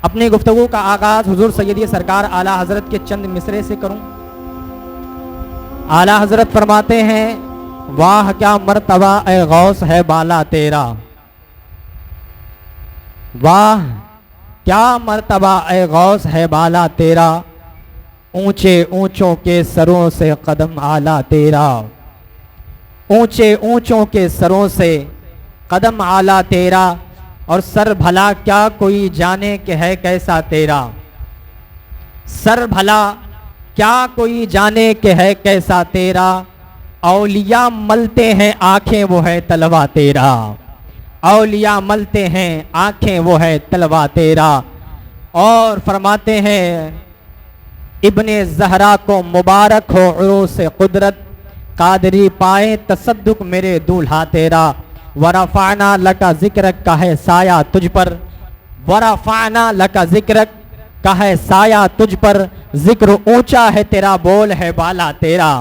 اپنی گفتگو کا آغاز حضور سیدی سرکار اعلیٰ حضرت کے چند مصرے سے کروں۔ اعلیٰ حضرت فرماتے ہیں واہ کیا مرتبہ اے غوث ہے بالا تیرا، واہ کیا مرتبہ اے غوث ہے بالا تیرا، اونچے اونچوں کے سروں سے قدم اعلیٰ تیرا، اونچے اونچوں کے سروں سے قدم اعلیٰ تیرا، اور سر بھلا کیا کوئی جانے کہ ہے کیسا تیرا، سر بھلا کیا کوئی جانے کہ ہے کیسا تیرا، اولیاء ملتے ہیں آنکھیں وہ ہے تلوا تیرا، اولیاء ملتے ہیں آنکھیں وہ ہے تلوا تیرا۔ اور فرماتے ہیں ابن زہرا کو مبارک ہو عروس قدرت، قادری پائے تصدق میرے دولہا تیرا، ورفعنا لکا ذکرک کا ہے سایہ تجھ پر، ورفعنا لکا ذکرک کا ہے سایہ تجھ پر، ذکر اونچا ہے تیرا بول ہے بالا تیرا،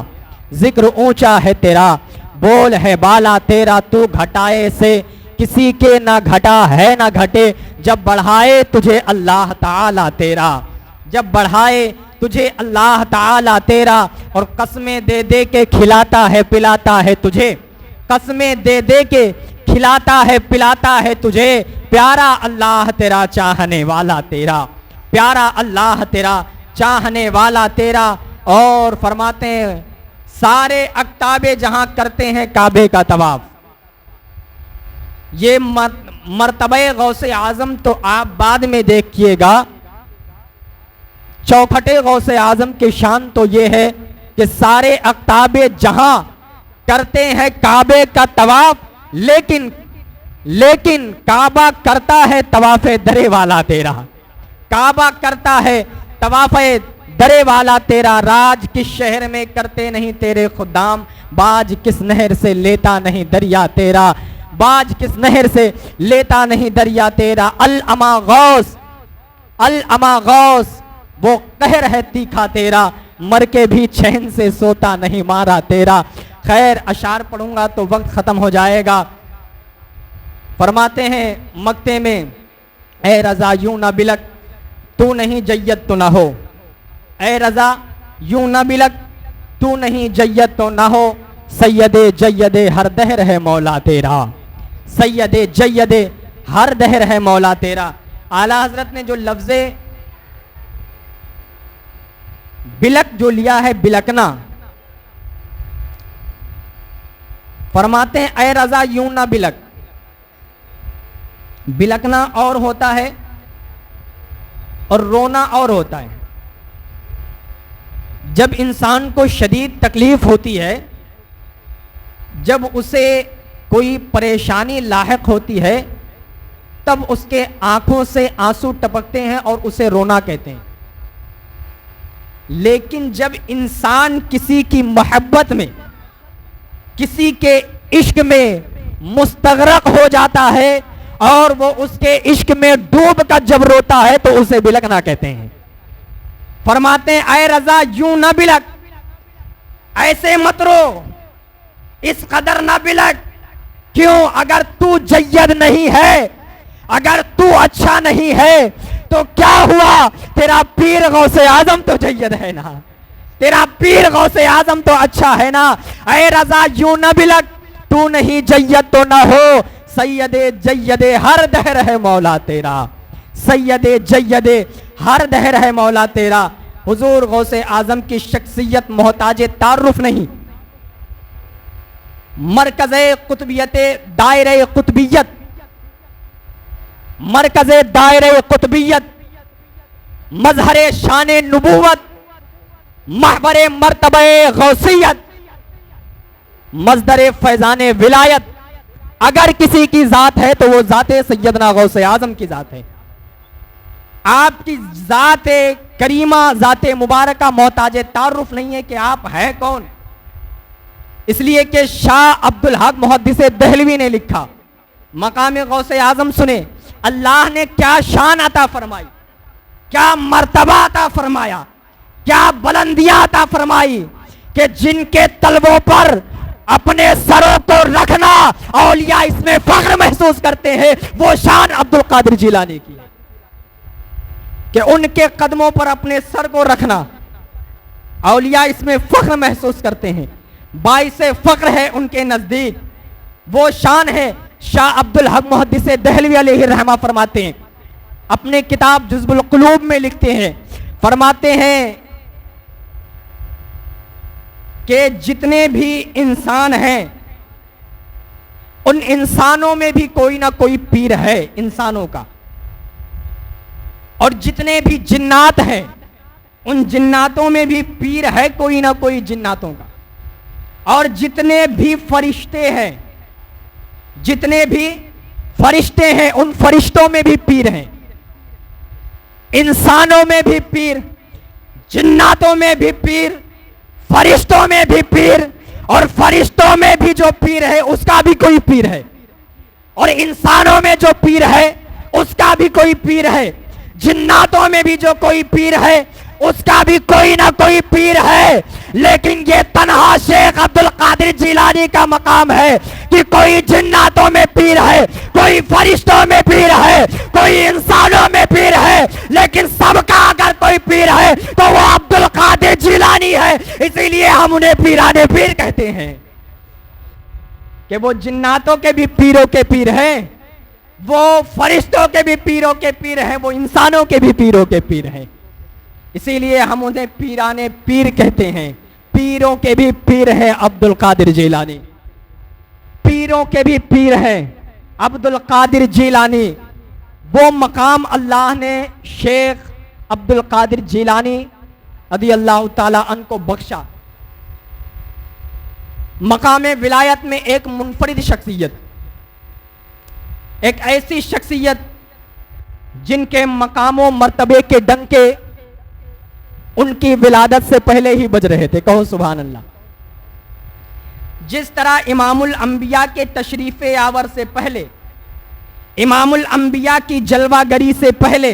ذکر اونچا ہے تیرا بول ہے بالا تیرا، تو گھٹائے سے کسی کے نہ گھٹا ہے نہ گھٹے، جب بڑھائے تجھے اللہ تعالیٰ تیرا، جب بڑھائے تجھے اللہ تعالیٰ تیرا، اور قسمیں دے دے کے کھلاتا ہے پلاتا ہے تجھے، قسمیں دے دے کے کھلاتا ہے پلاتا ہے تجھے، پیارا اللہ تیرا چاہنے والا تیرا، پیارا اللہ تیرا چاہنے والا تیرا۔ اور فرماتے ہیں سارے اقطاب جہاں کرتے ہیں کعبے کا طواف، یہ مرتبہ غوث اعظم تو آپ بعد میں دیکھیے گا، چوکھٹے غوث اعظم کی شان تو یہ ہے کہ سارے اقطاب جہاں کرتے ہیں کعبے کا طواف، لیکن کعبہ کرتا ہے طواف درے والا تیرا، کعبہ کرتا ہے طواف درے والا تیرا، راج کس شہر میں کرتے نہیں تیرے خدام، باج کس نہر سے لیتا نہیں دریا تیرا، باج کس نہر سے لیتا نہیں دریا تیرا، الاما غوث، الاما غوث وہ قہر ہے تیکھا تیرا، مر کے بھی چین سے سوتا نہیں مارا تیرا۔ خیر اشعار پڑھوں گا تو وقت ختم ہو جائے گا۔ فرماتے ہیں مکتے میں اے رضا یوں نہ بلک تو نہیں جید تو نہ ہو، اے رضا یوں نہ بلک تو نہیں جید تو نہ ہو، سید جید ہر دہر ہے مولا تیرا، سید جید ہر دہر ہے مولا تیرا۔ اعلیٰ حضرت نے جو لفظ بلک جو لیا ہے بلکنا، فرماتے ہیں اے رضا یوں نہ بلک، بلکنا اور ہوتا ہے اور رونا اور ہوتا ہے۔ جب انسان کو شدید تکلیف ہوتی ہے، جب اسے کوئی پریشانی لاحق ہوتی ہے، تب اس کے آنکھوں سے آنسو ٹپکتے ہیں اور اسے رونا کہتے ہیں۔ لیکن جب انسان کسی کی محبت میں، کسی کے عشق میں مستغرق ہو جاتا ہے اور وہ اس کے عشق میں ڈوب کر جب روتا ہے تو اسے بلکنا کہتے ہیں۔ فرماتے ہیں اے رضا یوں نہ بلک، ایسے مت رو، اس قدر نہ بلک، کیوں؟ اگر تو جید نہیں ہے، اگر تو اچھا نہیں ہے تو کیا ہوا؟ تیرا پیر غوث اعظم تو جید ہے نا، تیرا پیر غوث اعظم تو اچھا ہے نا۔ اے رضا یوں نہ بلک تو نہیں جید تو نہ ہو، سید جید ہر دہر ہے مولا تیرا، سید جید ہر دہر ہے مولا تیرا۔ حضور غوث اعظم کی شخصیت محتاج تعارف نہیں، مرکز قطبیت دائرہ قطبیت، مرکز دائرہ قطبیت، مظہر شان نبوت، محور مرتبہ غوثیت، مصدر فیضان ولایت۔ اگر کسی کی ذات ہے تو وہ ذات سیدنا غوث اعظم کی ذات ہے۔ آپ کی ذات کریمہ، ذات مبارکہ محتاج تعارف نہیں ہے کہ آپ ہے کون، اس لیے کہ شاہ عبدالحق محدث دہلوی نے لکھا، مقام غوث اعظم سنے اللہ نے کیا شان عطا فرمائی، کیا مرتبہ عطا فرمایا، کیا بلندیاں عطا فرمائی، کہ جن کے تلووں پر اپنے سروں کو رکھنا اولیاء اس میں فخر محسوس کرتے ہیں، وہ شان عبدالقادر جیلانی کی ہے۔ کہ ان کے قدموں پر اپنے سر کو رکھنا، اولیاء اس میں فخر محسوس کرتے ہیں، باعث فخر ہے ان کے نزدیک، وہ شان ہے۔ شاہ عبد الحق محدث دہلوی علیہ الرحمہ فرماتے ہیں، اپنے کتاب جذب القلوب میں لکھتے ہیں، فرماتے ہیں کہ جتنے بھی انسان ہیں ان انسانوں میں بھی کوئی نہ کوئی پیر ہے انسانوں کا، اور جتنے بھی جنات ہیں ان جناتوں میں بھی پیر ہے کوئی نہ کوئی جناتوں کا، اور جتنے بھی فرشتے ہیں ان فرشتوں میں بھی پیر ہیں، انسانوں میں بھی پیر، جناتوں میں بھی پیر، فرشتوں میں بھی پیر، اور فرشتوں میں بھی جو پیر ہے اس کا بھی کوئی پیر ہے، اور انسانوں میں جو پیر ہے اس کا بھی کوئی پیر ہے، جناتوں میں بھی جو کوئی پیر ہے اس کا بھی کوئی نہ کوئی پیر ہے۔ لیکن یہ تنہا شیخ عبد القادر جیلانی کا مقام ہے کہ کوئی جناتوں میں پیر ہے، کوئی فرشتوں میں پیر ہے، کوئی انسانوں میں پیر ہے، لیکن سب کا اگر کوئی پیر ہے تو وہ عبد القادر جیلانی ہے۔ اسی لیے ہم انہیں پیرانے پیر کہتے ہیں کہ وہ جناتوں کے بھی پیروں کے پیر ہیں، وہ فرشتوں کے بھی پیروں کے پیر ہیں، وہ انسانوں کے بھی پیروں کے پیر ہیں۔ اسی لیے ہم انہیں پیرانے پیر کہتے ہیں۔ پیروں کے بھی پیر ہے عبد القادر جیلانی، پیروں کے بھی پیر ہے عبد القادر جیلانی۔ وہ مقام اللہ نے شیخ عبد القادر جیلانی رضی اللہ تعالی عنہ کو بخشا۔ مقام ولایت میں ایک منفرد شخصیت، ایک ایسی شخصیت جن کے مقام و مرتبے کے ڈنکے ان کی ولادت سے پہلے ہی بج رہے تھے، کہو سبحان اللہ۔ جس طرح امام الانبیاء کے تشریف آور سے پہلے، امام الانبیاء کی جلوہ گری سے پہلے،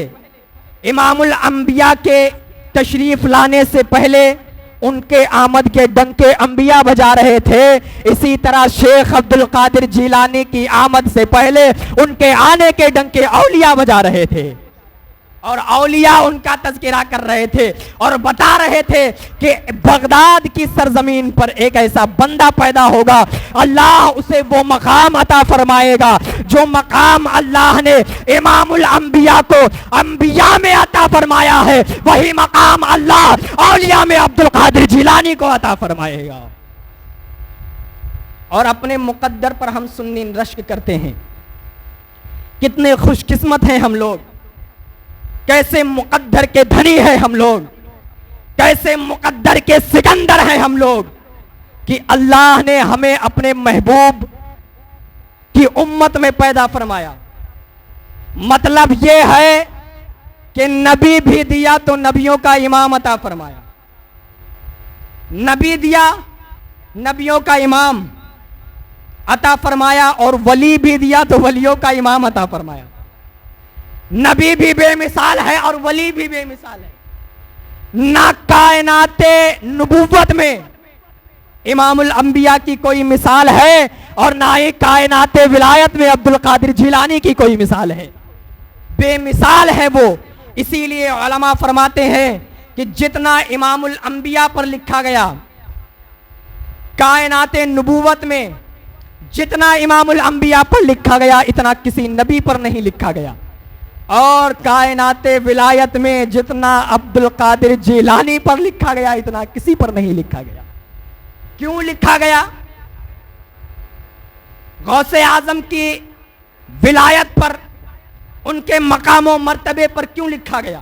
امام الانبیاء کے تشریف لانے سے پہلے ان کے آمد کے ڈنکے انبیاء بجا رہے تھے، اسی طرح شیخ عبد القادر جیلانی کی آمد سے پہلے ان کے آنے کے ڈنکے اولیاء بجا رہے تھے، اور اولیاء ان کا تذکرہ کر رہے تھے اور بتا رہے تھے کہ بغداد کی سرزمین پر ایک ایسا بندہ پیدا ہوگا، اللہ اسے وہ مقام عطا فرمائے گا جو مقام اللہ نے امام الانبیاء کو انبیاء میں عطا فرمایا ہے، وہی مقام اللہ اولیاء میں عبد القادر جیلانی کو عطا فرمائے گا۔ اور اپنے مقدر پر ہم سنی رشک کرتے ہیں، کتنے خوش قسمت ہیں ہم لوگ، کیسے مقدر کے دھنی ہیں ہم لوگ، کیسے مقدر کے سکندر ہیں ہم لوگ کہ اللہ نے ہمیں اپنے محبوب کی امت میں پیدا فرمایا۔ مطلب یہ ہے کہ نبی بھی دیا تو نبیوں کا امام عطا فرمایا، نبی دیا نبیوں کا امام عطا فرمایا، اور ولی بھی دیا تو ولیوں کا امام عطا فرمایا۔ نبی بھی بے مثال ہے اور ولی بھی بے مثال ہے۔ نہ کائنات نبوت میں امام الانبیاء کی کوئی مثال ہے اور نہ ہی کائنات ولایت میں عبد القادر جیلانی کی کوئی مثال ہے، بے مثال ہے وہ۔ اسی لیے علماء فرماتے ہیں کہ جتنا امام الانبیاء پر لکھا گیا کائنات نبوت میں، جتنا امام الانبیاء پر لکھا گیا اتنا کسی نبی پر نہیں لکھا گیا، اور کائنات ولایت میں جتنا عبد القادر جیلانی پر لکھا گیا اتنا کسی پر نہیں لکھا گیا۔ کیوں لکھا گیا؟ غوث اعظم کی ولایت پر، ان کے مقام و مرتبے پر کیوں لکھا گیا؟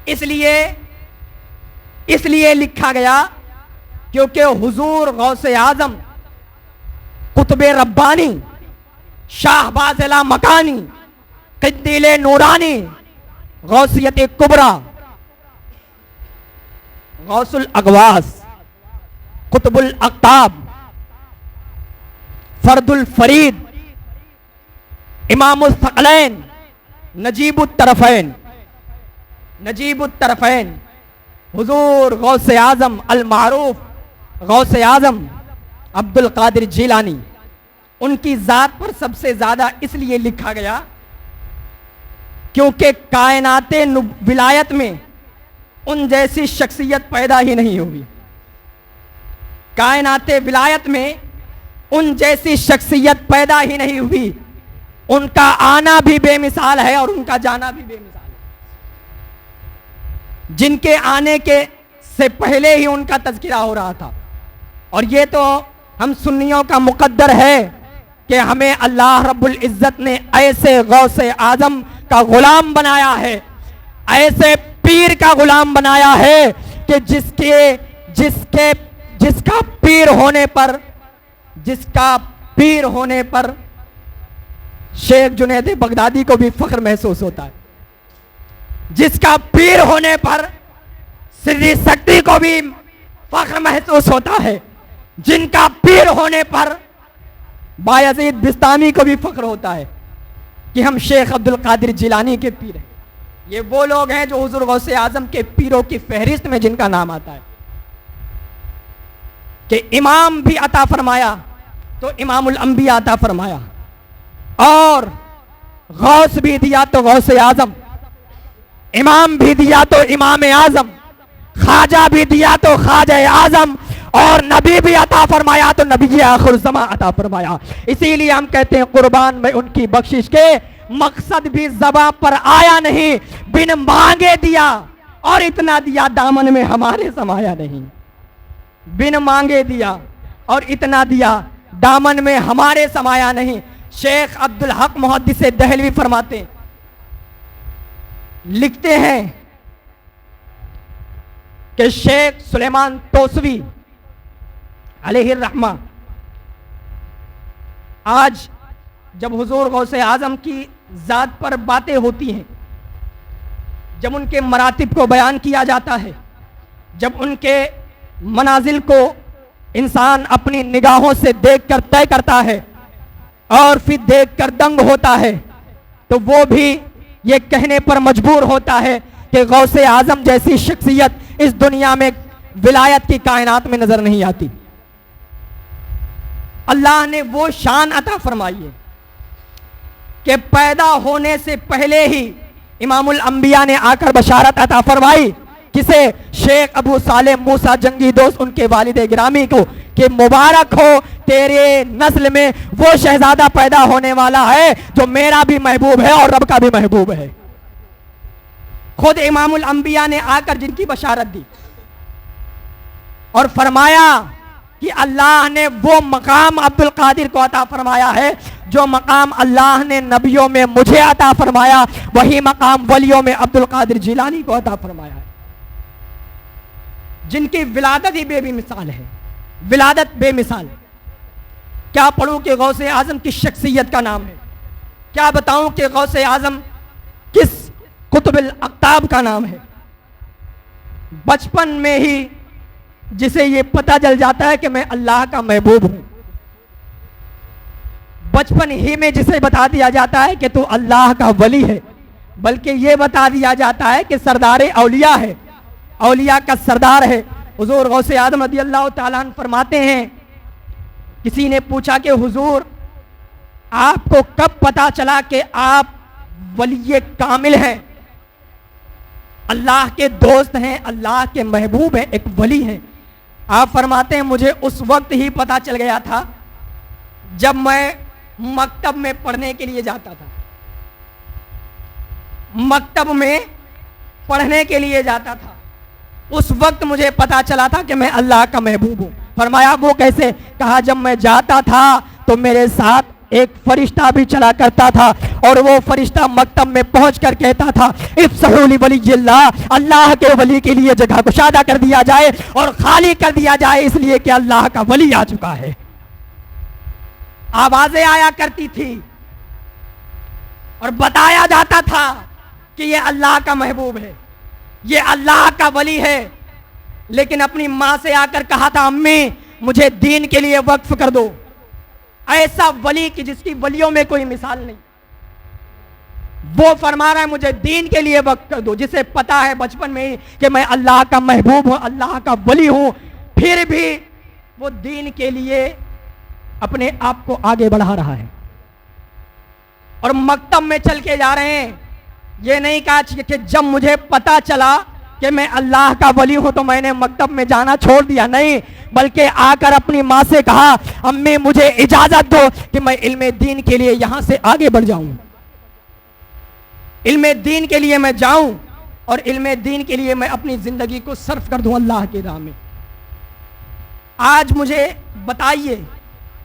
اس لیے لکھا گیا کیونکہ حضور غوث اعظم قطب ربانی، شاہباز لامکانی، قندیل نورانی، غوثیت کبریٰ، غوث الاغواث، قطب الاقطاب، فرد الفرید، امام الثقلین، نجیب الطرفین، حضور غوث اعظم المعروف غوث اعظم عبد القادر جیلانی، ان کی ذات پر سب سے زیادہ اس لیے لکھا گیا کیونکہ کائنات ولایت میں ان جیسی شخصیت پیدا ہی نہیں ہوئی. کائنات ولایت میں ان جیسی شخصیت پیدا ہی نہیں ہوئی. ان کا آنا بھی بے مثال ہے اور ان کا جانا بھی بے مثال ہے. جن کے آنے کے سے پہلے ہی ان کا تذکرہ ہو رہا تھا. اور یہ تو ہم سنیوں کا مقدر ہے کہ ہمیں اللہ رب العزت نے ایسے غوث اعظم کا غلام بنایا ہے, ایسے پیر کا غلام بنایا ہے کہ جس کا پیر ہونے پر شیخ جنید بغدادی کو بھی فخر محسوس ہوتا ہے, جس کا پیر ہونے پر سری سکتی کو بھی فخر محسوس ہوتا ہے, جن کا پیر ہونے پر بایزید بستامی کو بھی فخر ہوتا ہے کہ ہم شیخ عبد القادر جیلانی کے پیر ہیں. یہ وہ لوگ ہیں جو حضور غوث اعظم کے پیروں کی فہرست میں جن کا نام آتا ہے. کہ امام بھی عطا فرمایا تو امام الانبیاء عطا فرمایا, اور غوث بھی دیا تو غوث اعظم, امام بھی دیا تو امام اعظم, خواجہ بھی دیا تو خواجہ اعظم, اور نبی بھی عطا فرمایا تو نبی آخر الزمان عطا فرمایا. اسی لیے ہم کہتے ہیں قربان میں ان کی بخشش کے مقصد بھی زباں پر آیا نہیں, بن مانگے دیا اور اتنا دیا دامن میں ہمارے سمایا نہیں. بن مانگے دیا اور اتنا دیا دامن میں ہمارے سمایا نہیں. شیخ عبد الحق محدث دہلوی فرماتے ہیں, لکھتے ہیں کہ شیخ سلیمان توسوی علیہ الرحمہ آج جب حضور غوث اعظم کی ذات پر باتیں ہوتی ہیں, جب ان کے مراتب کو بیان کیا جاتا ہے, جب ان کے منازل کو انسان اپنی نگاہوں سے دیکھ کر طے کرتا ہے اور پھر دیکھ کر دنگ ہوتا ہے, تو وہ بھی یہ کہنے پر مجبور ہوتا ہے کہ غوث اعظم جیسی شخصیت اس دنیا میں ولایت کی کائنات میں نظر نہیں آتی. اللہ نے وہ شان عطا فرمائی ہے کہ پیدا ہونے سے پہلے ہی امام الانبیاء نے آ کر بشارت عطا فرمائی. کسے؟ شیخ ابو صالح موسیٰ جنگی دوست ان کے والد گرامی کو, کہ مبارک ہو تیرے نسل میں وہ شہزادہ پیدا ہونے والا ہے جو میرا بھی محبوب ہے اور رب کا بھی محبوب ہے. خود امام الانبیاء نے آ کر جن کی بشارت دی اور فرمایا کہ اللہ نے وہ مقام عبد القادر کو عطا فرمایا ہے جو مقام اللہ نے نبیوں میں مجھے عطا فرمایا, وہی مقام ولیوں میں عبد القادر جیلانی کو عطا فرمایا ہے, جن کی ولادت ہی بے مثال ہے. ولادت بے مثال. کیا پڑھوں کہ غوث اعظم کی شخصیت کا نام ہے, کیا بتاؤں کہ غوث اعظم کس قطب الاقطاب کا نام ہے. بچپن میں ہی جسے یہ پتہ چل جاتا ہے کہ میں اللہ کا محبوب ہوں, بچپن ہی میں جسے بتا دیا جاتا ہے کہ تو اللہ کا ولی ہے, بلکہ یہ بتا دیا جاتا ہے کہ سردار اولیاء ہے, اولیاء کا سردار ہے. حضور غوث اعظم رضی اللہ تعالیٰ عنہ فرماتے ہیں, کسی نے پوچھا کہ حضور آپ کو کب پتا چلا کہ آپ ولی کامل ہیں, اللہ کے دوست ہیں, اللہ کے محبوب ہیں, ایک ولی ہیں. آپ فرماتے ہیں مجھے اس وقت ہی پتا چل گیا تھا جب میں مکتب میں پڑھنے کے لیے جاتا تھا, مکتب میں پڑھنے کے لیے جاتا تھا, اس وقت مجھے پتا چلا تھا کہ میں اللہ کا محبوب ہوں. فرمایا وہ کیسے؟ کہا جب میں جاتا تھا تو میرے ساتھ ایک فرشتہ بھی چلا کرتا تھا, اور وہ فرشتہ مکتب میں پہنچ کر کہتا تھا افسحوا لولی اللہ, اللہ کے ولی کے لیے جگہ گشادہ کر دیا جائے اور خالی کر دیا جائے, اس لیے کہ اللہ کا ولی آ چکا ہے. آوازیں آیا کرتی تھی اور بتایا جاتا تھا کہ یہ اللہ کا محبوب ہے, یہ اللہ کا ولی ہے. لیکن اپنی ماں سے آ کر کہا تھا امی مجھے دین کے لیے وقف کر دو. ایسا ولی کہ جس کی ولیوں میں کوئی مثال نہیں, وہ فرما رہا ہے مجھے دین کے لیے وقف کر دو, جسے پتا ہے بچپن میں ہی کہ میں اللہ کا محبوب ہوں, اللہ کا ولی ہوں, پھر بھی وہ دین کے لیے اپنے آپ کو آگے بڑھا رہا ہے. اور مکتب میں چل کے جا رہے ہیں, یہ نہیں کہا کہ جب مجھے پتا چلا کہ میں اللہ کا ولی ہوں تو میں نے مکتب میں جانا چھوڑ دیا، نہیں، بلکہ آ کر اپنی ماں سے کہا امی مجھے اجازت دو کہ میں علم دین کے لیے یہاں سے آگے بڑھ جاؤں، علم دین کے لیے میں جاؤں اور علم دین کے لیے میں اپنی زندگی کو صرف کر دوں اللہ کی راہ میں۔ آج مجھے بتائیے،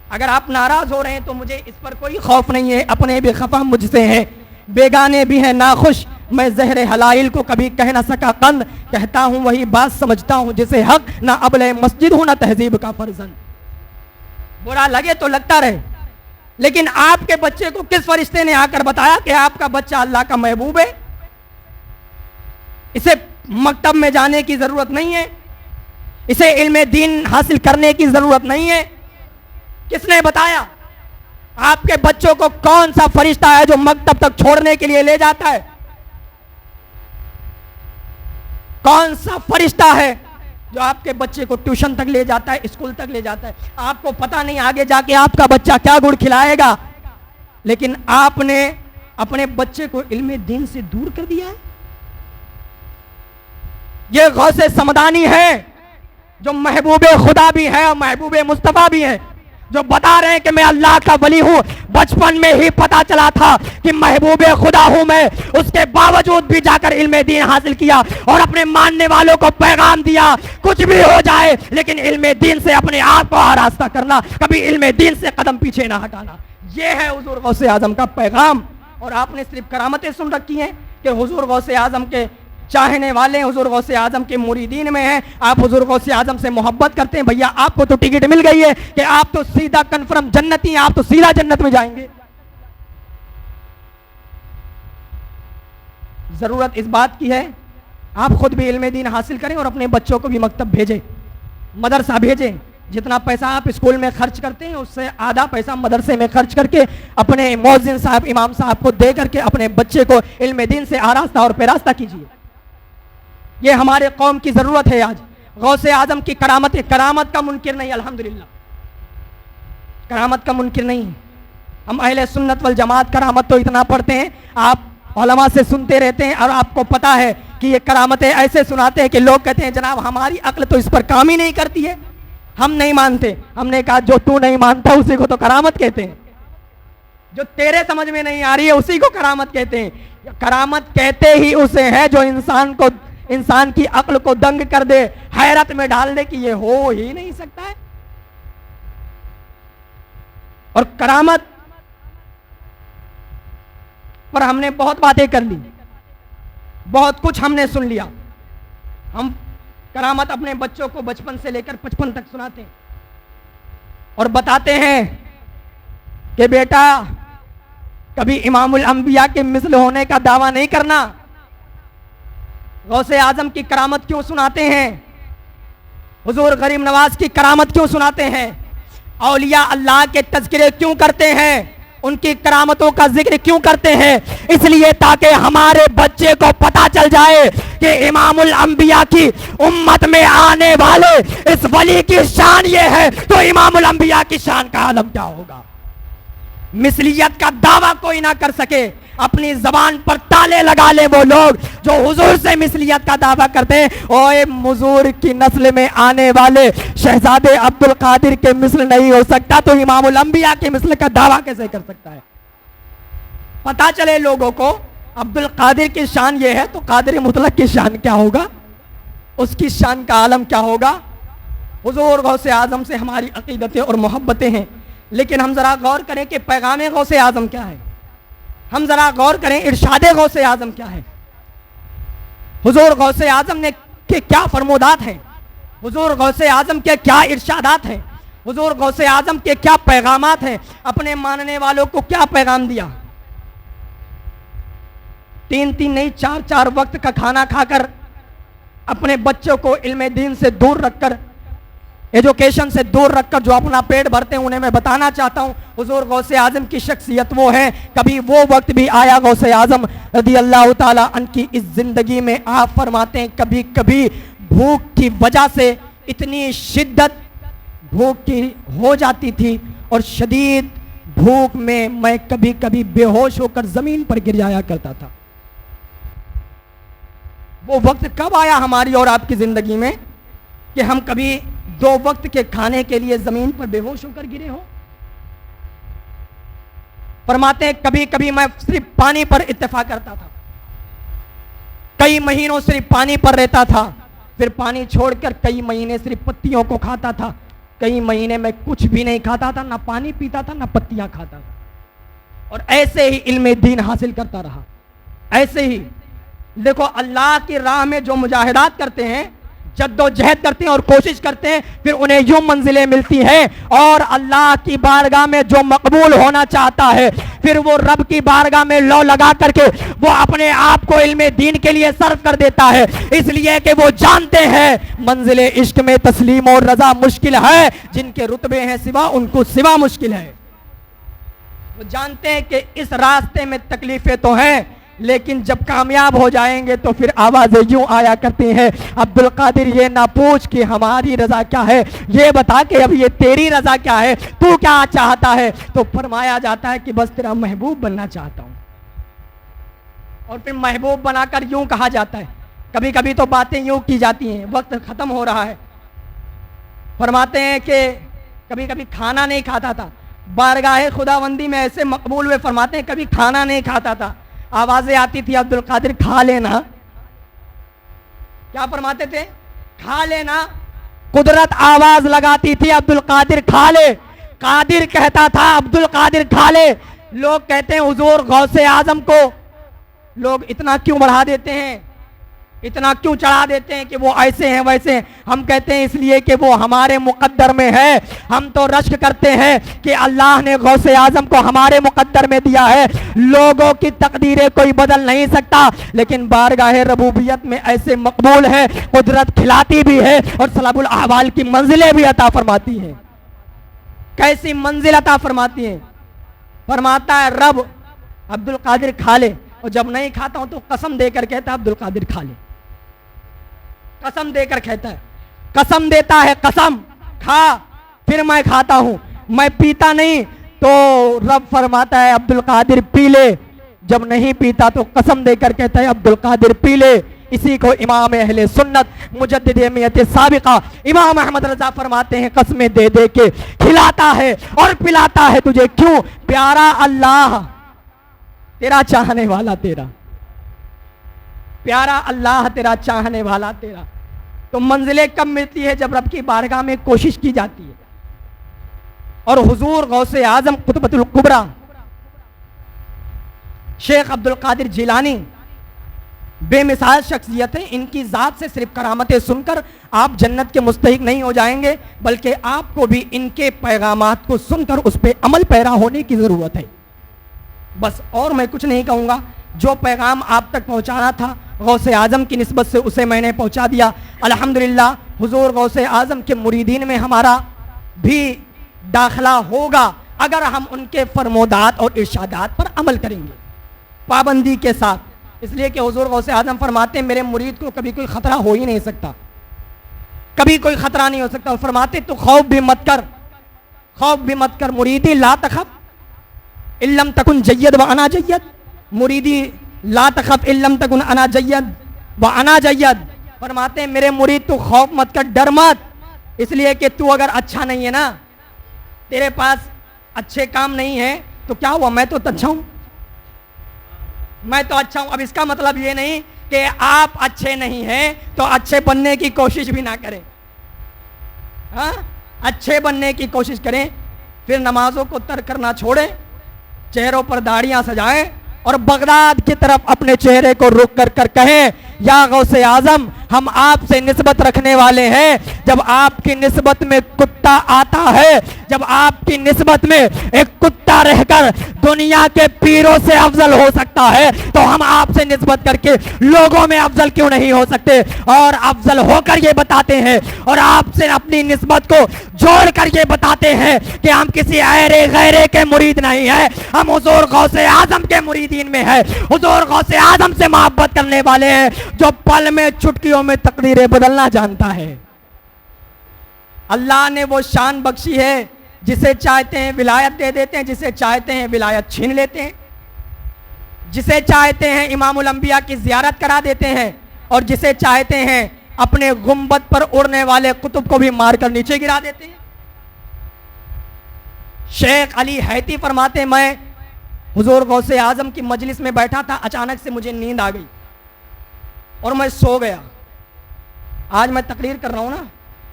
اگر آپ ناراض ہو رہے ہیں تو مجھے اس پر کوئی خوف نہیں ہے، اپنے بھی خفا مجھ سے ہیں، بیگانے بھی ہیں ناخوش، میں زہر حلائل کو کبھی کہہ نہ سکا قند، کہتا ہوں وہی بات سمجھتا ہوں جسے حق، نہ ابلے مسجد ہوں نہ تہذیب کا فرزند۔ برا لگے تو لگتا رہے، لیکن آپ کے بچے کو کس فرشتے نے آ کر بتایا کہ آپ کا بچہ اللہ کا محبوب ہے؟ اسے مکتب میں جانے کی ضرورت نہیں ہے، اسے علم دین حاصل کرنے کی ضرورت نہیں ہے۔ کس نے بتایا؟ آپ کے بچوں کو کون سا فرشتہ ہے جو مکتب تک چھوڑنے کے لیے لے جاتا ہے؟ کون سا فرشتہ ہے جو آپ کے بچے کو ٹیوشن تک لے جاتا ہے، اسکول تک لے جاتا ہے؟ آپ کو پتا نہیں آگے جا کے آپ کا بچہ کیا گڑ کھلائے گا، لیکن آپ نے اپنے بچے کو علم دین سے دور کر دیا ہے۔ یہ غوث سمدانی ہے جو محبوب خدا بھی ہے اور محبوب مصطفیٰ بھی ہے، جو بتا رہے ہیں کہ میں اللہ کا ولی ہوں، بچپن میں ہی پتا چلا تھا کہ محبوب خدا ہوں میں، اس کے باوجود بھی جا کر علم دین حاصل کیا اور اپنے ماننے والوں کو پیغام دیا کچھ بھی ہو جائے لیکن علم دین سے اپنے آپ کو آراستہ کرنا، کبھی علم دین سے قدم پیچھے نہ ہٹانا۔ یہ ہے حضور غوث اعظم کا پیغام۔ اور آپ نے صرف کرامتیں سن رکھی ہیں کہ حضور غوث اعظم کے چاہنے والے حضور غوث اعظم کے مریدین میں ہیں، آپ حضور غوث اعظم سے محبت کرتے ہیں، بھیا آپ کو تو ٹکٹ مل گئی ہے کہ آپ تو سیدھا کنفرم جنتی ہیں، آپ تو سیدھا جنت میں جائیں گے۔ ضرورت اس بات کی ہے آپ خود بھی علم دین حاصل کریں اور اپنے بچوں کو بھی مکتب بھیجیں، مدرسہ بھیجیں۔ جتنا پیسہ آپ اسکول میں خرچ کرتے ہیں اس سے آدھا پیسہ مدرسے میں خرچ کر کے اپنے مؤذن صاحب امام صاحب کو دے کر کے اپنے بچے کو علم دین سے آراستہ اور پیراستہ کیجیے۔ یہ ہمارے قوم کی ضرورت ہے۔ آج غوث اعظم کی کرامت کا منکر نہیں، الحمدللہ کرامت کا منکر نہیں۔ ہم اہل سنت والجماعت کرامت تو اتنا پڑھتے ہیں، آپ علماء سے سنتے رہتے ہیں اور آپ کو پتا ہے کہ یہ کرامتیں ایسے سناتے ہیں کہ لوگ کہتے ہیں جناب ہماری عقل تو اس پر کام ہی نہیں کرتی ہے، ہم نہیں مانتے۔ ہم نے کہا جو تو نہیں مانتا اسی کو تو کرامت کہتے ہیں، جو تیرے سمجھ میں نہیں آ رہی ہے اسی کو کرامت کہتے ہیں۔ کرامت کہتے ہی اسے ہے جو انسان کی عقل کو دنگ کر دے، حیرت میں ڈال دے کہ یہ ہو ہی نہیں سکتا ہے۔ اور کرامت پر ہم نے بہت باتیں کر لی، بہت کچھ ہم نے سن لیا۔ ہم کرامت اپنے بچوں کو بچپن سے لے کر 55 تک سناتے ہیں اور بتاتے ہیں کہ بیٹا کبھی امام الانبیاء کے مثل ہونے کا دعویٰ نہیں کرنا۔ غوث اعظم کی کرامت کیوں سناتے ہیں؟ حضور غریب نواز کی کرامت کیوں سناتے ہیں؟ اولیاء اللہ کے تذکرے کیوں کرتے ہیں؟ ان کی کرامتوں کا ذکر کیوں کرتے ہیں؟ اس لیے تاکہ ہمارے بچے کو پتا چل جائے کہ امام الانبیاء کی امت میں آنے والے اس ولی کی شان یہ ہے تو امام الانبیاء کی شان کا عالم کیا ہوگا۔ مثلیت کا دعویٰ کوئی نہ کر سکے، اپنی زبان پر تالے لگا لے وہ لوگ جو حضور سے مثلیت کا دعویٰ کرتے ہیں۔ اوے حضور کی نسل میں آنے والے شہزادے عبد القادر کے مثل نہیں ہو سکتا تو امام الانبیاء کے مثل کا دعویٰ کیسے کر سکتا ہے؟ پتا چلے لوگوں کو عبد القادر کی شان یہ ہے تو قادر مطلق کی شان کیا ہوگا، اس کی شان کا عالم کیا ہوگا۔ حضور غوث اعظم سے ہماری عقیدتیں اور محبتیں ہیں، لیکن ہم ذرا غور کریں کہ پیغام غوث اعظم کیا ہے، ہم ذرا غور کریں ارشاد غوث اعظم کیا ہے، حضور غوث اعظم نے کے کیا فرمودات ہیں، حضور غوث اعظم کے کیا ارشادات ہیں، حضور غوث اعظم کے کیا پیغامات ہیں، اپنے ماننے والوں کو کیا پیغام دیا۔ 3 نہیں 4 وقت کا کھانا کھا کر اپنے بچوں کو علم دین سے دور رکھ کر، ایجوکیشن سے دور رکھ کر جو اپنا پیٹ بھرتے ہیں انہیں میں بتانا چاہتا ہوں حضور غوث اعظم کی شخصیت وہ ہے۔ کبھی وہ وقت بھی آیا غوث اعظم رضی اللہ تعالیٰ عنہ کی اس زندگی میں، آپ فرماتے ہیں کبھی کبھی بھوک کی وجہ سے اتنی شدت بھوک کی ہو جاتی تھی اور شدید بھوک میں کبھی کبھی بے ہوش ہو کر زمین پر گر جایا کرتا تھا۔ وہ وقت کب آیا ہماری اور آپ کی زندگی میں کہ ہم کبھی 2 وقت کے کھانے کے لیے زمین پر بے ہوش ہو کر گرے ہوں؟ فرماتے ہیں کبھی کبھی میں صرف پانی پر اتفاق کرتا تھا، کئی مہینوں صرف پانی پر رہتا تھا، پھر پانی چھوڑ کر کئی مہینے صرف پتیوں کو کھاتا تھا، کئی مہینے میں کچھ بھی نہیں کھاتا تھا، نہ پانی پیتا تھا نہ پتیاں کھاتا تھا، اور ایسے ہی علم دین حاصل کرتا رہا۔ ایسے ہی دیکھو اللہ کی راہ میں جو مجاہدات کرتے ہیں، جد و جہد کرتے ہیں اور کوشش کرتے ہیں، پھر انہیں یوں منزلیں ملتی ہیں، اور اللہ کی بارگاہ میں جو مقبول ہونا چاہتا ہے پھر وہ رب کی بارگاہ میں لو لگا کر کے وہ اپنے آپ کو علم دین کے لیے صرف کر دیتا ہے، اس لیے کہ وہ جانتے ہیں منزل عشق میں تسلیم اور رضا مشکل ہے، جن کے رتبے ہیں سوا ان کو سوا مشکل ہے۔ وہ جانتے ہیں کہ اس راستے میں تکلیفیں تو ہیں، لیکن جب کامیاب ہو جائیں گے تو پھر آوازیں یوں آیا کرتی ہیں، عبد القادر یہ نہ پوچھ کہ ہماری رضا کیا ہے، یہ بتا کہ اب یہ تیری رضا کیا ہے، تو کیا چاہتا ہے؟ تو فرمایا جاتا ہے کہ بس تیرا محبوب بننا چاہتا ہوں، اور پھر محبوب بنا کر یوں کہا جاتا ہے۔ کبھی کبھی تو باتیں یوں کی جاتی ہیں، وقت ختم ہو رہا ہے، فرماتے ہیں کہ کبھی کبھی کھانا نہیں کھاتا تھا، بارگاہ خداوندی میں ایسے مقبول ہوئے، فرماتے ہیں کبھی کھانا نہیں کھاتا تھا، آوازیں آتی تھی عبد القادر کھا لینا، کیا فرماتے تھے؟ کھا لینا، قدرت آواز لگاتی تھی عبد القادر کھا لے، قادر کہتا تھا عبد القادر کھا لے۔ لوگ کہتے ہیں حضور غوث اعظم کو لوگ اتنا کیوں بڑھا دیتے ہیں، اتنا کیوں چڑھا دیتے ہیں کہ وہ ایسے ہیں ویسے ہیں؟ ہم کہتے ہیں اس لیے کہ وہ ہمارے مقدر میں ہے۔ ہم تو رشک کرتے ہیں کہ اللہ نے غوث اعظم کو ہمارے مقدر میں دیا ہے، لوگوں کی تقدیریں کوئی بدل نہیں سکتا، لیکن بارگاہ ربوبیت میں ایسے مقبول ہے، قدرت کھلاتی بھی ہے اور سلب الاحوال کی منزلیں بھی عطا فرماتی ہیں۔ کیسی منزل عطا فرماتی ہیں؟ فرماتا ہے رب عبد القادر کھا لے، اور جب نہیں کھاتا ہوں تو قسم دے کر کہتا ہے عبد القادر کھا لے، قسم دے کر کہتا ہے، قسم دیتا ہے، قسم کھا، پھر میں کھاتا ہوں، میں پیتا نہیں تو رب فرماتا ہے عبد القادر پی لے، جب نہیں پیتا تو قسم دے کر کہتا ہے عبد القادر پی لے۔ اسی کو امام اہل سنت مجدد امیت سابقہ امام احمد رضا فرماتے ہیں قسمیں دے دے کے کھلاتا ہے اور پلاتا ہے تجھے، کیوں؟ پیارا اللہ تیرا چاہنے والا تیرا، پیارا اللہ تیرا چاہنے والا تیرا۔ تو منزلیں کب ملتی ہے؟ جب رب کی بارگاہ میں کوشش کی جاتی ہے۔ اور حضور غوث اعظم قطبۃ الکبریٰ شیخ عبد القادر جیلانی بے مثال شخصیت ہے، ان کی ذات سے صرف کرامتیں سن کر آپ جنت کے مستحق نہیں ہو جائیں گے، بلکہ آپ کو بھی ان کے پیغامات کو سن کر اس پہ عمل پیرا ہونے کی ضرورت ہے۔ بس اور میں کچھ نہیں کہوں گا، جو پیغام آپ تک پہنچانا تھا غوث اعظم کی نسبت سے اسے میں نے پہنچا دیا۔ الحمدللہ حضور غوث اعظم کے مریدین میں ہمارا بھی داخلہ ہوگا اگر ہم ان کے فرمودات اور ارشادات پر عمل کریں گے پابندی کے ساتھ، اس لیے کہ حضور غوث اعظم فرماتے ہیں میرے مرید کو کبھی کوئی خطرہ ہو ہی نہیں سکتا، کبھی کوئی خطرہ نہیں ہو سکتا، اور فرماتے تو خوف بھی مت کر، خوف بھی مت کر، مریدی لا تخف ان لم تکن جید وانا جید، مریدی لا تخف ان لم تکن انا جید وانا جید، فرماتے ہیں میرے مرید تو خوف مت کر، ڈر مت، اس لیے کہ تو اگر اچھا نہیں ہے نا، تیرے پاس اچھے کام نہیں ہے تو کیا ہوا، میں تو اچھا ہوں، میں تو اچھا ہوں۔ اب اس کا مطلب یہ نہیں کہ آپ اچھے نہیں ہیں تو اچھے بننے کی کوشش بھی نہ کریں، ہاں اچھے بننے کی کوشش کریں، پھر نمازوں کو ترک کرنا چھوڑیں، چہروں پر داڑیاں سجائیں اور بغداد کی طرف اپنے چہرے کو رک کر کر کہیں یا غوث اعظم ہم آپ سے نسبت رکھنے والے ہیں، جب آپ کی نسبت میں کتا آتا ہے، جب آپ کی نسبت میں ایک کتا رہ کر دنیا کے پیروں سے افضل ہو سکتا ہے تو ہم آپ سے نسبت کر کے لوگوں میں افضل کیوں نہیں ہو سکتے، اور افضل ہو کر یہ بتاتے ہیں اور آپ سے اپنی نسبت کو جوڑ کر یہ بتاتے ہیں کہ ہم کسی ایرے غیرے کے مرید نہیں ہیں، ہم حضور غوث اعظم کے مریدین میں ہیں، حضور غوث اعظم سے محبت کرنے والے ہیں جو پل میں چٹکیوں میں تقدیریں بدلنا جانتا ہے۔ اللہ نے وہ شان بخشی ہے، جسے چاہتے ہیں ولایت دے دیتے ہیں، جسے چاہتے ہیں ولایت چھین لیتے ہیں، جسے چاہتے ہیں امام الانبیاء کی زیارت کرا دیتے ہیں، اور جسے چاہتے ہیں اپنے گنبد پر اڑنے والے قطب کو بھی مار کر نیچے گرا دیتے ہیں۔ شیخ علی حیتی فرماتے ہیں میں حضور غوث اعظم کی مجلس میں بیٹھا تھا، اچانک سے مجھے نیند آ گئی اور میں سو گیا۔ آج میں تقریر کر رہا ہوں نا،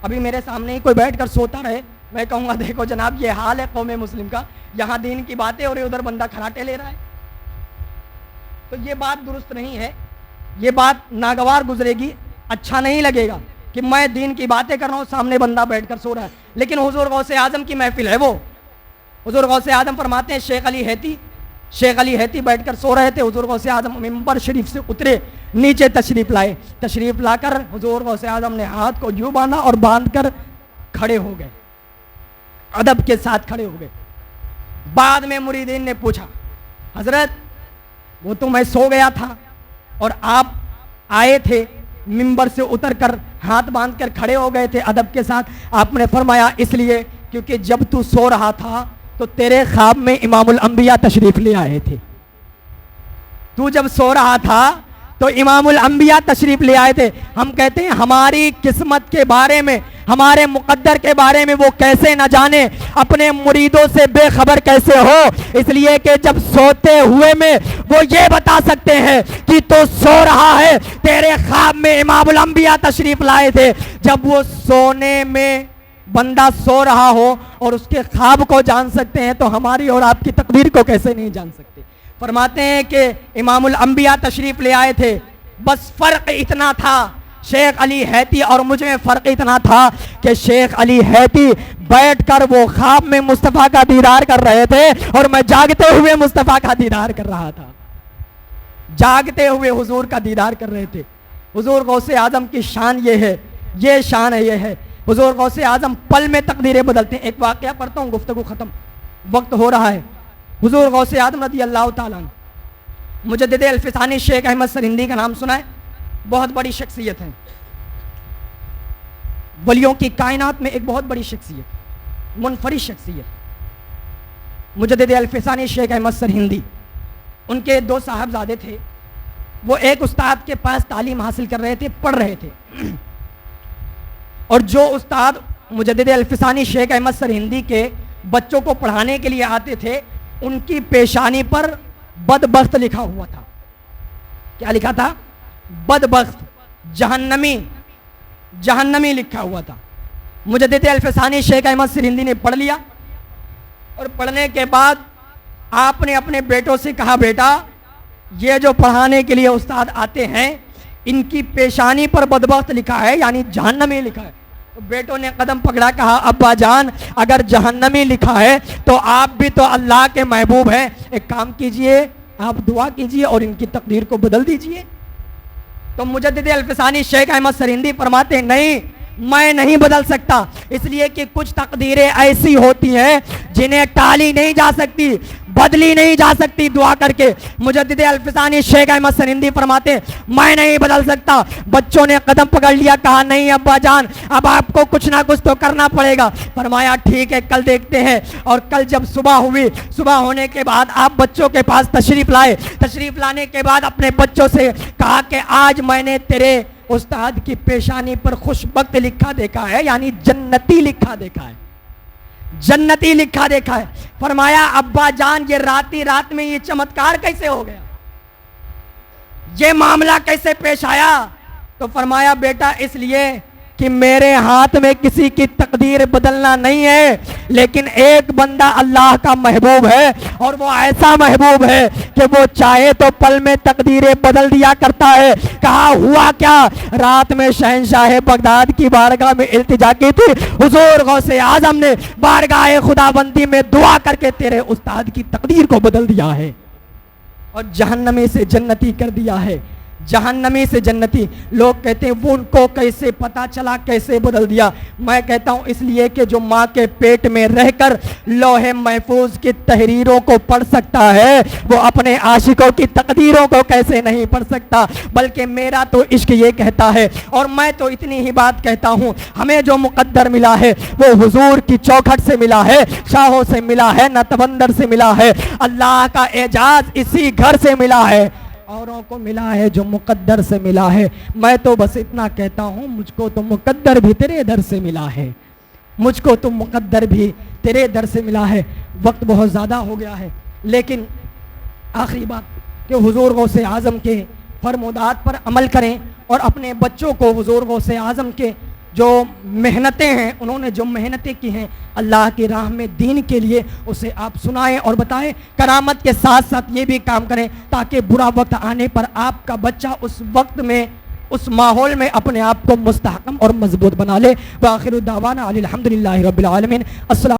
ابھی میرے سامنے ہی کوئی بیٹھ کر سوتا رہے، میں کہوں گا دیکھو جناب یہ حال ہے قوم مسلم کا، یہاں دین کی باتیں اور ادھر بندہ کھراٹے لے رہا ہے۔ تو یہ بات درست نہیں ہے، یہ بات ناگوار گزرے گی، اچھا نہیں لگے گا کہ میں دین کی باتیں کر رہا ہوں، سامنے بندہ بیٹھ کر سو رہا ہے۔ لیکن حضور غوث اعظم کی محفل ہے وہ۔ حضور غوث اعظم فرماتے ہیں شیخ علی حیتی بیٹھ کر سو رہے تھے، حضور غوث اعظم منبر شریف سے اترے، نیچے تشریف لا کر حضور غوث اعظم نے ہاتھ کو یوں باندھا اور باندھ کر کھڑے ہو گئے، ادب کے ساتھ کھڑے ہو گئے۔ بعد میں مریدین نے پوچھا حضرت وہ تو میں سو گیا تھا اور آپ آئے تھے منبر سے اتر کر ہاتھ باندھ کر کھڑے ہو گئے تھے ادب کے ساتھ۔ آپ نے فرمایا اس لیے کیونکہ جب تو سو رہا تھا تو تیرے خواب میں امام الانبیاء تشریف لے آئے تھے۔ تو جب سو رہا تھا تو امام الانبیاء تشریف لے آئے تھے۔ ہم کہتے ہیں ہماری قسمت کے بارے میں، ہمارے مقدر کے بارے میں وہ کیسے نہ جانے، اپنے مریدوں سے بے خبر کیسے ہو؟ اس لیے کہ جب سوتے ہوئے میں وہ یہ بتا سکتے ہیں کہ تو سو رہا ہے، تیرے خواب میں امام الانبیاء تشریف لائے تھے۔ جب وہ سونے میں بندہ سو رہا ہو اور اس کے خواب کو جان سکتے ہیں تو ہماری اور آپ کی تقدیر کو کیسے نہیں جان سکتے؟ فرماتے ہیں کہ امام الانبیاء تشریف لے آئے تھے، بس فرق اتنا تھا شیخ علی حیتی اور مجھ میں فرق اتنا تھا کہ شیخ علی حیتی بیٹھ کر وہ خواب میں مصطفیٰ کا دیدار کر رہے تھے اور میں جاگتے ہوئے مصطفیٰ کا دیدار کر رہا تھا، جاگتے ہوئے حضور کا دیدار کر رہے تھے۔ حضور غوث اعظم کی شان یہ ہے، یہ شان ہے، یہ ہے حضور غوث اعظم پل میں تقدیریں بدلتے ہیں۔ ایک واقعہ پڑھتا ہوں، گفتگو ختم، وقت ہو رہا ہے۔ حضور غوث اعظم رضی اللہ تعالیٰ عنہ، مجدد الفسانی شیخ احمد سرہندی کا نام سنا ہے، بہت بڑی شخصیت ہے، ولیوں کی کائنات میں ایک بہت بڑی شخصیت، منفرد شخصیت، مجدد الفسانی شیخ احمد سرہندی۔ ان کے دو صاحبزادے تھے، وہ ایک استاد کے پاس تعلیم حاصل کر رہے تھے، پڑھ رہے تھے، اور جو استاد مجدد الفسانی شیخ احمد سرہندی کے بچوں کو پڑھانے کے لیے آتے تھے، ان کی پیشانی پر بدبخت لکھا ہوا تھا۔ کیا لکھا تھا؟ بدبخت، جہنمی لکھا ہوا تھا۔ مجدد الفسانی شیخ احمد سرہندی نے پڑھ لیا، اور پڑھنے کے بعد آپ نے اپنے بیٹوں سے کہا بیٹا یہ جو پڑھانے کے لیے استاد آتے ہیں ان کی پیشانی پر بدبخت لکھا ہے، یعنی جہنمی لکھا ہے۔ تو بیٹوں نے قدم پکڑا، کہا ابا جان اگر جہنمی لکھا ہے تو آپ بھی تو اللہ کے محبوب ہیں، ایک کام کیجئے آپ دعا کیجئے اور ان کی تقدیر کو بدل دیجئے۔ تو مجدد الفسانی شیخ احمد سرہندی فرماتے ہیں نہیں، میں نہیں بدل سکتا، اس لیے کہ کچھ تقدیریں ایسی ہوتی ہیں جنہیں ٹالی نہیں جا سکتی، بدلی نہیں جا سکتی دعا کر کے۔ مجدد الفسانی شیخ احمد سرہندی فرماتے ہیں میں نہیں بدل سکتا۔ بچوں نے قدم پکڑ لیا، کہا نہیں ابا جان اب آپ کو کچھ نہ کچھ تو کرنا پڑے گا۔ فرمایا ٹھیک ہے کل دیکھتے ہیں۔ اور کل جب صبح ہوئی، صبح ہونے کے بعد آپ بچوں کے پاس تشریف لائے، تشریف لانے کے بعد اپنے بچوں سے کہا کہ آج میں نے تیرے استاد کی پیشانی پر خوشبخت لکھا دیکھا ہے، یعنی جنتی لکھا دیکھا ہے، جنتی لکھا دیکھا ہے۔ فرمایا ابا جان یہ رات میں یہ چمتکار کیسے ہو گیا، یہ معاملہ کیسے پیش آیا؟ تو فرمایا بیٹا اس لیے کہ میرے ہاتھ میں کسی کی تقدیر بدلنا نہیں ہے، لیکن ایک بندہ اللہ کا محبوب ہے، اور وہ ایسا محبوب ہے کہ وہ چاہے تو پل میں تقدیریں بدل دیا کرتا ہے۔ کہا ہوا کیا؟ رات میں شہنشاہ بغداد کی بارگاہ میں التجا کی تھی، حضور غوث اعظم نے بارگاہ خدا بندی میں دعا کر کے تیرے استاد کی تقدیر کو بدل دیا ہے اور جہنمی سے جنتی کر دیا ہے، جہنمی سے جنتی۔ لوگ کہتے ہیں وہ ان کو کیسے پتا چلا، کیسے بدل دیا؟ میں کہتا ہوں اس لیے کہ جو ماں کے پیٹ میں رہ کر لوح محفوظ کی تحریروں کو پڑھ سکتا ہے وہ اپنے عاشقوں کی تقدیروں کو کیسے نہیں پڑھ سکتا؟ بلکہ میرا تو عشق یہ کہتا ہے، اور میں تو اتنی ہی بات کہتا ہوں، ہمیں جو مقدر ملا ہے وہ حضور کی چوکھٹ سے ملا ہے، شاہوں سے ملا ہے، نہ تبندر سے ملا ہے، اللہ کا اعجاز اسی گھر سے ملا ہے۔ اوروں کو ملا ہے جو مقدر سے ملا ہے. میں تو بس اتنا کہتا ہوں مجھ کو تو مقدر بھی تیرے در سے ملا ہے, مجھ کو تو مقدر بھی تیرے در سے ملا ہے. وقت بہت زیادہ ہو گیا ہے, لیکن آخری بات کہ حضور غوث اعظم کے فرمودات پر عمل کریں اور اپنے بچوں کو حضور غوث اعظم کے جو محنتیں ہیں, انہوں نے جو محنتیں کی ہیں اللہ کی راہ میں دین کے لیے, اسے آپ سنائیں اور بتائیں. کرامت کے ساتھ ساتھ یہ بھی کام کریں تاکہ برا وقت آنے پر آپ کا بچہ اس وقت میں اس ماحول میں اپنے آپ کو مستحکم اور مضبوط بنا لے. وآخر دعوانا الحمدللہ رب العالمین. السلام